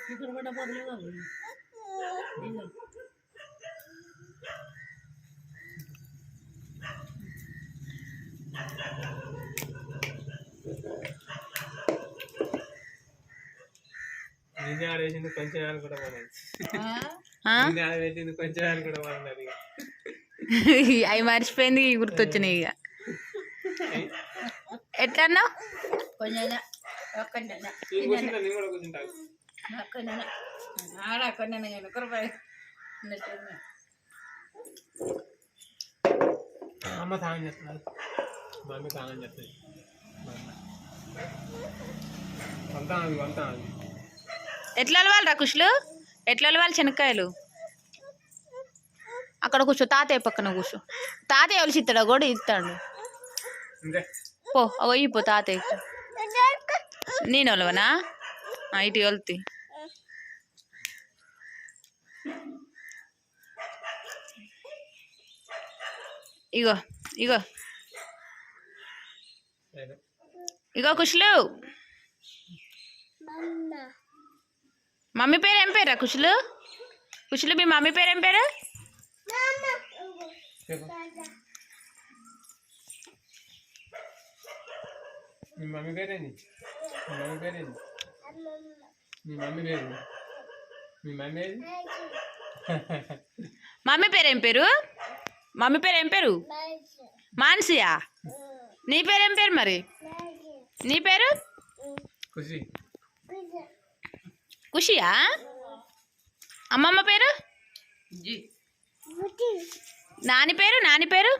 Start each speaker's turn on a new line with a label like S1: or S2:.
S1: ఇక్కడ కూడా పడలేదు
S2: ఆడేసింది కొంచెం కూడా పెట్టింది కొంచెం కూడా పడలేదు
S3: అవి మర్చిపోయింది గుర్తొచ్చినాయి ఇక ఎట్లన్నా
S1: కొంచెం ఆడ కొన్ని
S2: అమ్మ తాగని చెప్తున్నారు మమ్మీ తాగని చెప్తుంది వెళ్తాను
S3: ఎట్లా అలవాలి రా కుషులు ఎట్లా అలవాలి శనక్కాయలు అక్కడ కూర్చో తాతయ్య పక్కన కూర్చో తాతయ్య ఎవరు ఇస్తాడా కూడా ఇస్తాడు పో అయ్యిపో తాతయ్య నేను ఒలవనా ఇటు వెళ్తి ఇగో ఇగో ఇగో కుషులు మమ్మీ పేరు ఏం పేరా కుషులు కుషులు మీ మమ్మీ పేరు ఏం పేరు
S2: మీ మమ్మీ పేరేంది మీ మమ్మీ పేరేంది మీ మమ్మీ పేరు మీ మమ్మీ ఏది
S3: మమ్మీ పేరు ఏం పేరు మమ్మీ పేరు ఏం పేరు మాన్సియా నీ పేరు ఏం పేరు మరి నీ పేరు
S2: ఖుషి
S3: ఖుషియా అమ్మమ్మ పేరు నాని పేరు